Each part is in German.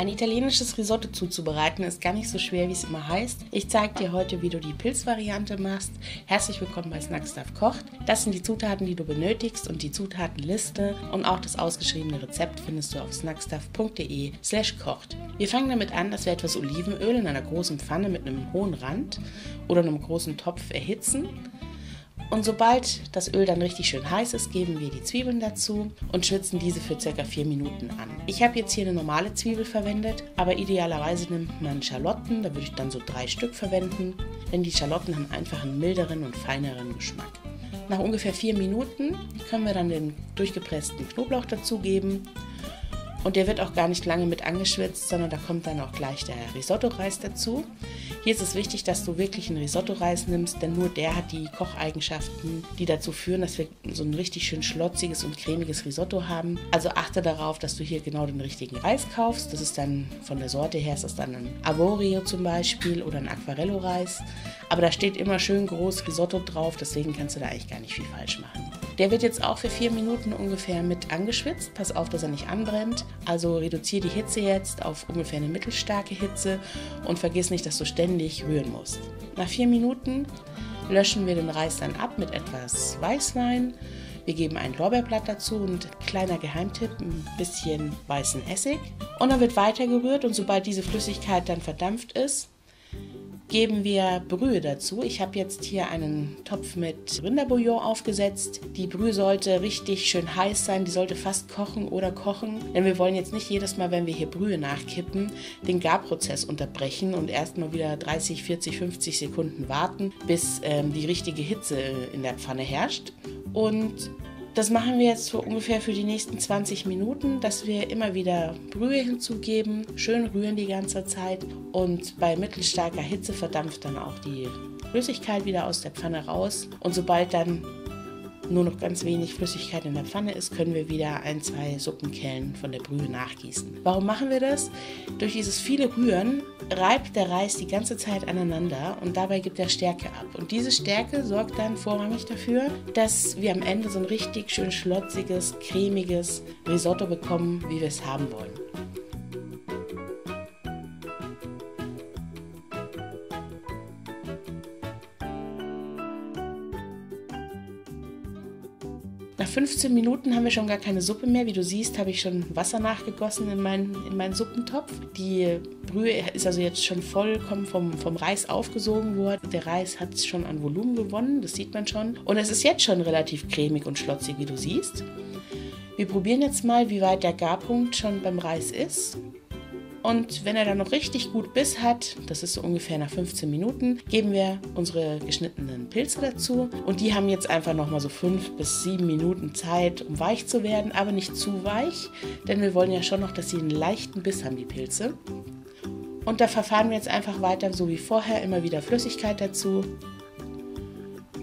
Ein italienisches Risotto zuzubereiten ist gar nicht so schwer, wie es immer heißt. Ich zeige dir heute, wie du die Pilzvariante machst. Herzlich willkommen bei Snackstuff kocht. Das sind die Zutaten, die du benötigst und die Zutatenliste und auch das ausgeschriebene Rezept findest du auf snackstuff.de/kocht. Wir fangen damit an, dass wir etwas Olivenöl in einer großen Pfanne mit einem hohen Rand oder einem großen Topf erhitzen. Und sobald das Öl dann richtig schön heiß ist, geben wir die Zwiebeln dazu und schwitzen diese für ca. 4 Minuten an. Ich habe jetzt hier eine normale Zwiebel verwendet, aber idealerweise nimmt man Schalotten, da würde ich dann so 3 Stück verwenden, denn die Schalotten haben einfach einen milderen und feineren Geschmack. Nach ungefähr 4 Minuten können wir dann den durchgepressten Knoblauch dazugeben. Und der wird auch gar nicht lange mit angeschwitzt, sondern da kommt dann auch gleich der Risotto-Reis dazu. Hier ist es wichtig, dass du wirklich einen Risotto-Reis nimmst, denn nur der hat die Kocheigenschaften, die dazu führen, dass wir so ein richtig schön schlotziges und cremiges Risotto haben. Also achte darauf, dass du hier genau den richtigen Reis kaufst. Das ist dann von der Sorte her, ist das dann ein Avorio zum Beispiel oder ein Aquarello-Reis. Aber da steht immer schön groß Risotto drauf, deswegen kannst du da eigentlich gar nicht viel falsch machen. Der wird jetzt auch für 4 Minuten ungefähr mit angeschwitzt. Pass auf, dass er nicht anbrennt. Also reduziere die Hitze jetzt auf ungefähr eine mittelstarke Hitze und vergiss nicht, dass du ständig rühren musst. Nach 4 Minuten löschen wir den Reis dann ab mit etwas Weißwein. Wir geben ein Lorbeerblatt dazu und kleiner Geheimtipp, ein bisschen weißen Essig. Und dann wird weiter gerührt und sobald diese Flüssigkeit dann verdampft ist, geben wir Brühe dazu. Ich habe jetzt hier einen Topf mit Rinderbouillon aufgesetzt. Die Brühe sollte richtig schön heiß sein, die sollte fast kochen oder kochen. Denn wir wollen jetzt nicht jedes Mal, wenn wir hier Brühe nachkippen, den Garprozess unterbrechen und erstmal wieder 30, 40, 50 Sekunden warten, bis die richtige Hitze in der Pfanne herrscht. Und das machen wir jetzt so ungefähr für die nächsten 20 Minuten, dass wir immer wieder Brühe hinzugeben, schön rühren die ganze Zeit und bei mittelstarker Hitze verdampft dann auch die Flüssigkeit wieder aus der Pfanne raus und sobald dann nur noch ganz wenig Flüssigkeit in der Pfanne ist, können wir wieder 1, 2 Suppenkellen von der Brühe nachgießen. Warum machen wir das? Durch dieses viele Rühren reibt der Reis die ganze Zeit aneinander und dabei gibt er Stärke ab. Und diese Stärke sorgt dann vorrangig dafür, dass wir am Ende so ein richtig schön schlotziges, cremiges Risotto bekommen, wie wir es haben wollen. Nach 15 Minuten haben wir schon gar keine Suppe mehr. Wie du siehst, habe ich schon Wasser nachgegossen in meinen Suppentopf. Die Brühe ist also jetzt schon vollkommen vom Reis aufgesogen worden. Der Reis hat schon an Volumen gewonnen, das sieht man schon. Und es ist jetzt schon relativ cremig und schlotzig, wie du siehst. Wir probieren jetzt mal, wie weit der Garpunkt schon beim Reis ist. Und wenn er dann noch richtig gut Biss hat, das ist so ungefähr nach 15 Minuten, geben wir unsere geschnittenen Pilze dazu. Und die haben jetzt einfach nochmal so 5 bis 7 Minuten Zeit, um weich zu werden, aber nicht zu weich, denn wir wollen ja schon noch, dass sie einen leichten Biss haben, die Pilze. Und da verfahren wir jetzt einfach weiter, so wie vorher, immer wieder Flüssigkeit dazu.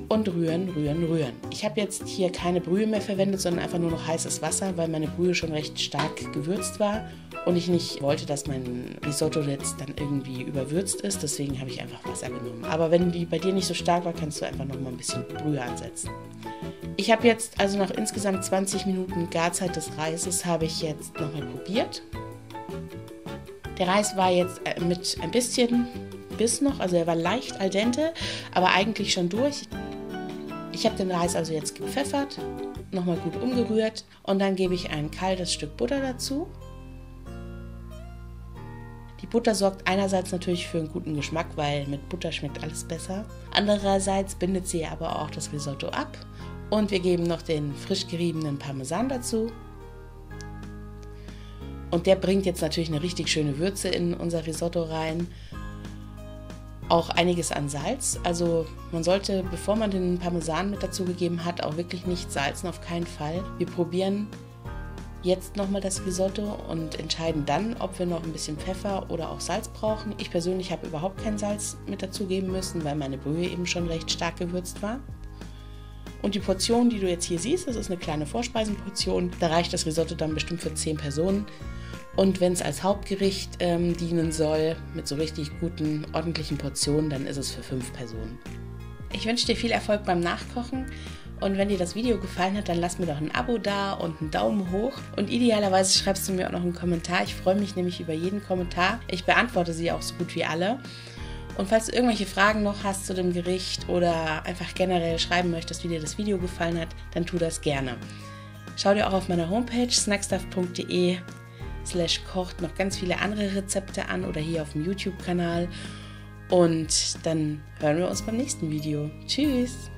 Und rühren, rühren, rühren. Ich habe jetzt hier keine Brühe mehr verwendet, sondern einfach nur noch heißes Wasser, weil meine Brühe schon recht stark gewürzt war und ich nicht wollte, dass mein Risotto jetzt dann irgendwie überwürzt ist. Deswegen habe ich einfach Wasser genommen. Aber wenn die bei dir nicht so stark war, kannst du einfach noch mal ein bisschen Brühe ansetzen. Ich habe jetzt also nach insgesamt 20 Minuten Garzeit des Reises habe ich jetzt nochmal probiert. Der Reis war jetzt mit ein bisschen Biss noch, also er war leicht al dente, aber eigentlich schon durch. Ich habe den Reis also jetzt gepfeffert, nochmal gut umgerührt und dann gebe ich ein kaltes Stück Butter dazu. Die Butter sorgt einerseits natürlich für einen guten Geschmack, weil mit Butter schmeckt alles besser. Andererseits bindet sie aber auch das Risotto ab und wir geben noch den frisch geriebenen Parmesan dazu. Und der bringt jetzt natürlich eine richtig schöne Würze in unser Risotto rein. Auch einiges an Salz, also man sollte, bevor man den Parmesan mit dazugegeben hat, auch wirklich nicht salzen, auf keinen Fall. Wir probieren jetzt nochmal das Risotto und entscheiden dann, ob wir noch ein bisschen Pfeffer oder auch Salz brauchen. Ich persönlich habe überhaupt kein Salz mit dazugeben müssen, weil meine Brühe eben schon recht stark gewürzt war. Und die Portion, die du jetzt hier siehst, das ist eine kleine Vorspeisenportion, da reicht das Risotto dann bestimmt für 10 Personen. Und wenn es als Hauptgericht dienen soll, mit so richtig guten, ordentlichen Portionen, dann ist es für 5 Personen. Ich wünsche dir viel Erfolg beim Nachkochen Und wenn dir das Video gefallen hat, dann lass mir doch ein Abo da und einen Daumen hoch. Und idealerweise schreibst du mir auch noch einen Kommentar. Ich freue mich nämlich über jeden Kommentar. Ich beantworte sie auch so gut wie alle. Und falls du irgendwelche Fragen noch hast zu dem Gericht oder einfach generell schreiben möchtest, wie dir das Video gefallen hat, dann tu das gerne. Schau dir auch auf meiner Homepage snackstuff.de/kocht noch ganz viele andere Rezepte an oder hier auf dem YouTube-Kanal. Und dann hören wir uns beim nächsten Video. Tschüss!